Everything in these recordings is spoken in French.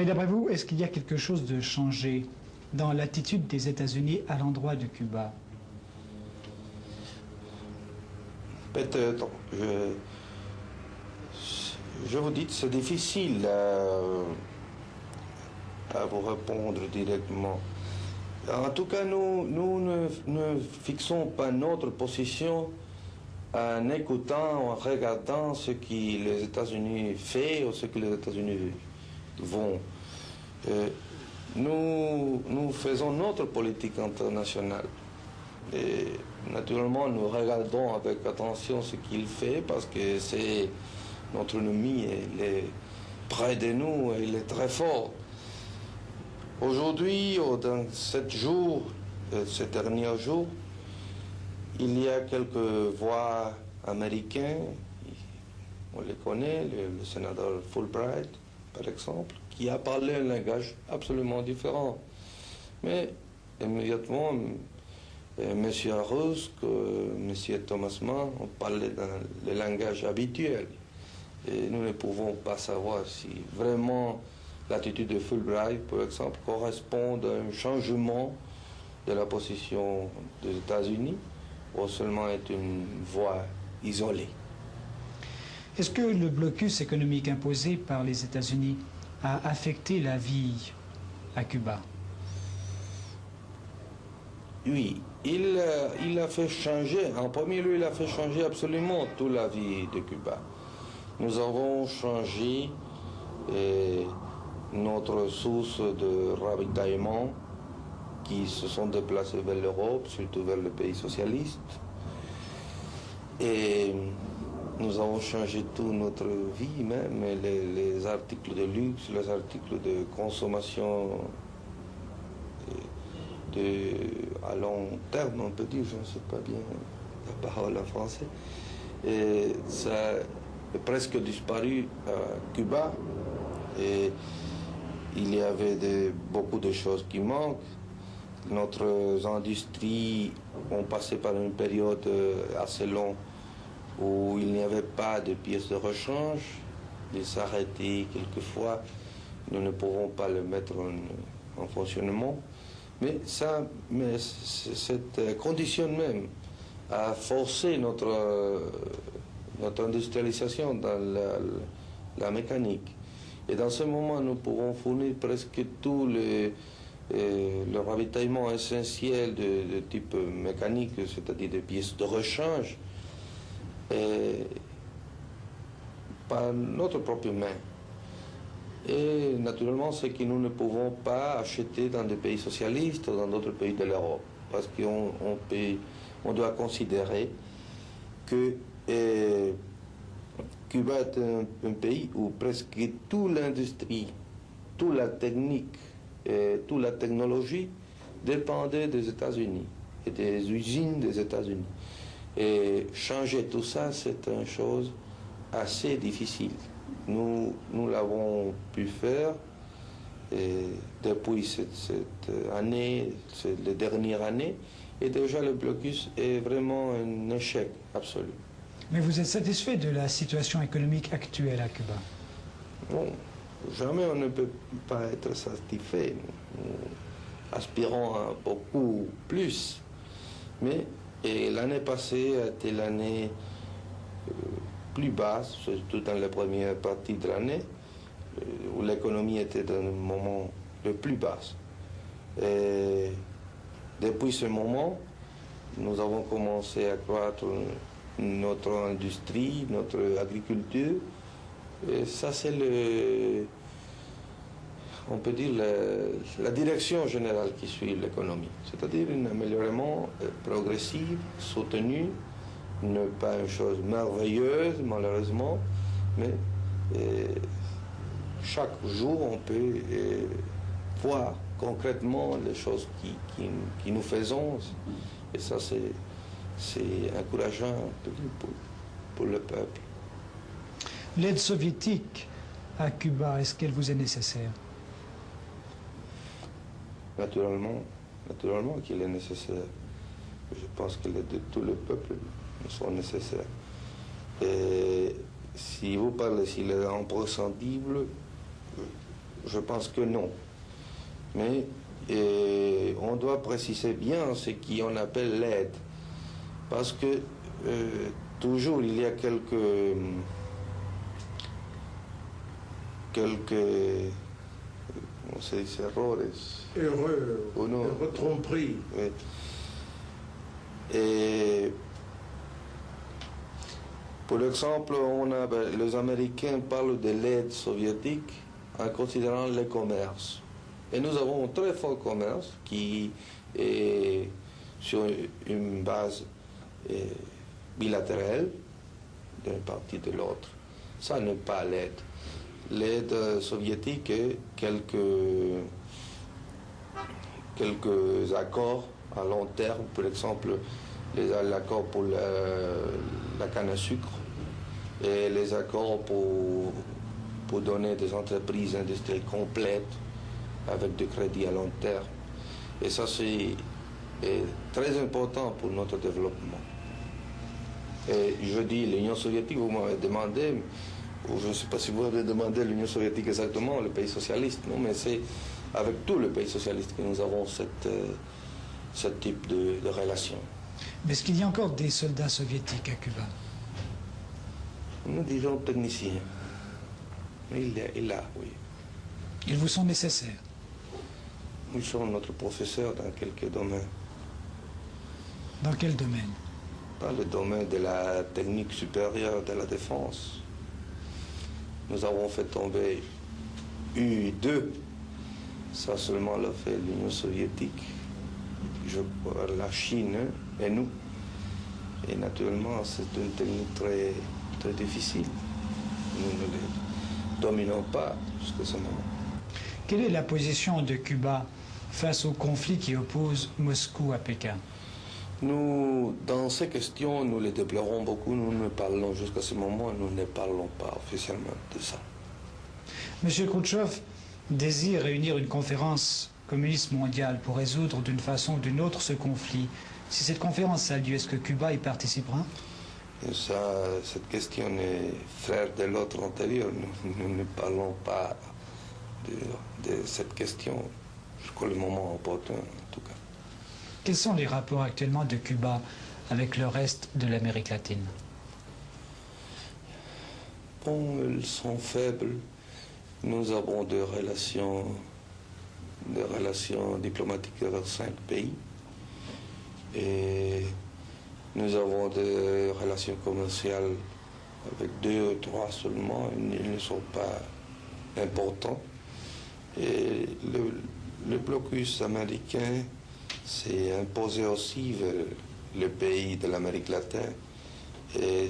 Mais d'après vous, est-ce qu'il y a quelque chose de changé dans l'attitude des États-Unis à l'endroit de Cuba? Peut-être. Je vous dis que c'est difficile à vous répondre directement. En tout cas, nous ne fixons pas notre position en écoutant, en regardant ce que les États-Unis font ou ce que les États-Unis vont. Nous faisons notre politique internationale. Et naturellement, nous regardons avec attention ce qu'il fait parce que c'est notre ennemi, il est près de nous, il est très fort. Aujourd'hui, dans ces derniers jours, il y a quelques voix américains, on les connaît, le sénateur Fulbright, par exemple, qui a parlé un langage absolument différent. Mais immédiatement, M. Arus, M. Thomas Mann ont parlé dans le langage habituel. Et nous ne pouvons pas savoir si vraiment l'attitude de Fulbright, par exemple, correspond à un changement de la position des États-Unis ou seulement est une voie isolée. Est-ce que le blocus économique imposé par les États-Unis a affecté la vie à Cuba? Oui, il a fait changer, en premier lieu, il a fait changer absolument toute la vie de Cuba. Nous avons changé notre source de ravitaillement qui se sont déplacés vers l'Europe, surtout vers les pays socialistes. Et nous avons changé toute notre vie, même les articles de luxe, les articles de consommation à long terme, on peut dire, je ne sais pas bien la parole en français. Et ça a presque disparu à Cuba. Et il y avait beaucoup de choses qui manquent. Notre industrie ont passé par une période assez longue où il n'y avait pas de pièces de rechange. Ils s'arrêtaient quelquefois. Nous ne pouvons pas le mettre en fonctionnement. Mais cette condition même a forcé notre industrialisation dans la mécanique. Et dans ce moment, nous pouvons fournir presque tout le ravitaillement essentiel de type mécanique, c'est-à-dire des pièces de rechange, par notre propre main. Et naturellement, c'est que nous ne pouvons pas acheter dans des pays socialistes ou dans d'autres pays de l'Europe, parce qu'on doit considérer que Cuba est un pays où presque toute l'industrie, toute la technique, toute la technologie dépendait des États-Unis et des usines des États-Unis. Et changer tout ça, c'est une chose assez difficile. Nous l'avons pu faire depuis cette année, les dernières années, et déjà le blocus est vraiment un échec absolu. Mais vous êtes satisfait de la situation économique actuelle à Cuba? Bon, jamais on ne peut pas être satisfait. Nous aspirons à beaucoup plus. Mais l'année passée a été l'année plus basse, surtout dans la première partie de l'année, où l'économie était dans le moment le plus bas. Et depuis ce moment, nous avons commencé à croître notre industrie, notre agriculture. Et ça, c'est on peut dire, la direction générale qui suit l'économie. C'est-à-dire un améliorement progressif, soutenu, ne pas une chose merveilleuse, malheureusement, mais chaque jour, on peut voir concrètement les choses qui nous faisons. Et ça, c'est encourageant pour le peuple. L'aide soviétique à Cuba, est-ce qu'elle vous est nécessaire? Naturellement qu'il est nécessaire. Je pense que l'aide de tout le peuple sont nécessaires. Et si vous parlez s'il est imprescindible, je pense que non. Mais on doit préciser bien ce qu'on appelle l'aide. Parce que toujours il y a quelques on se dice erreurs, tromperies. Oui. Et pour exemple, les Américains parlent de l'aide soviétique en considérant le commerce. Et nous avons un très fort commerce qui est sur une base bilatérale d'une partie de l'autre. Ça n'est pas l'aide. L'aide soviétique est quelques accords à long terme, par exemple l'accord pour la canne à sucre et les accords pour donner des entreprises industrielles complètes avec des crédits à long terme. Et ça, c'est très important pour notre développement. Et je dis l'Union soviétique, vous m'avez demandé, ou je ne sais pas si vous avez demandé l'Union soviétique exactement, le pays socialiste, non, mais c'est avec tous les pays socialistes que nous avons ce type de relation. Mais est-ce qu'il y a encore des soldats soviétiques à Cuba? Nous disons techniciens. Il y a, oui. Ils vous sont nécessaires? Ils sont notre professeur dans quelques domaines. Dans quel domaine? Dans le domaine de la technique supérieure de la défense. Nous avons fait tomber U-2. Ça seulement l'a fait l'Union soviétique, la Chine et nous. Et naturellement, c'est une technique très, très difficile. Nous ne les dominons pas jusqu'à ce moment. Quelle est la position de Cuba face au conflit qui oppose Moscou à Pékin? Nous, dans ces questions, nous les déplorons beaucoup. Nous ne parlons jusqu'à ce moment, nous ne parlons pas officiellement de ça. M. Khrouchtchev désire réunir une conférence communiste mondiale pour résoudre d'une façon ou d'une autre ce conflit. Si cette conférence a lieu, est-ce que Cuba y participera? Et ça, cette question est frère de l'autre antérieur. Nous ne parlons pas de cette question jusqu'au moment opportun, en tout cas. Quels sont les rapports actuellement de Cuba avec le reste de l'Amérique latine? Bon, ils sont faibles. Nous avons des relations diplomatiques avec 5 pays. Et nous avons des relations commerciales avec 2 ou 3 seulement. Ils ne sont pas importants. Et le blocus américain s'est imposé aussi vers les pays de l'Amérique latine. Et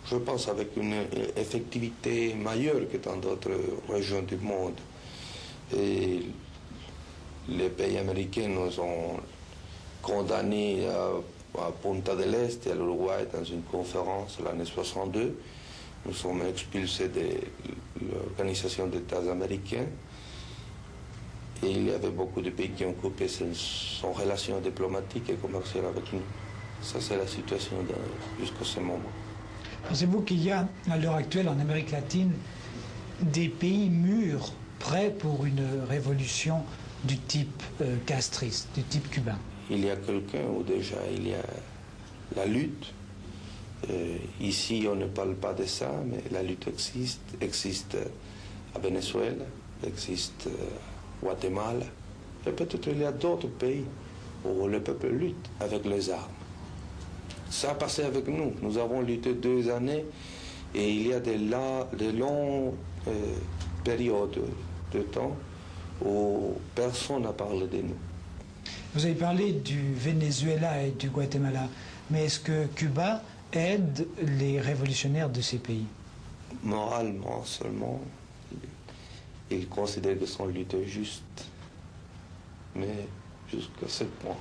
je pense avec une effectivité meilleure que dans d'autres régions du monde. Et les pays américains nous ont condamnés à Punta del Este, à l'Uruguay, dans une conférence l'année 62. Nous sommes expulsés de l'Organisation des États américains. Et il y avait beaucoup de pays qui ont coupé son relation diplomatique et commerciale avec nous. Ça, c'est la situation jusqu'à ce moment. Pensez-vous qu'il y a, à l'heure actuelle, en Amérique latine, des pays mûrs, prêts pour une révolution du type castriste, du type cubain? Il y a quelqu'un où déjà il y a la lutte. Ici, on ne parle pas de ça, mais la lutte existe à Venezuela, existe à Guatemala. Et peut-être il y a d'autres pays où le peuple lutte avec les armes. Ça a passé avec nous. Nous avons lutté 2 années et il y a de longues périodes de temps où personne n'a parlé de nous. Vous avez parlé du Venezuela et du Guatemala, mais est-ce que Cuba aide les révolutionnaires de ces pays? Moralement seulement, ils considèrent que son lutte est juste, mais jusqu'à ce point.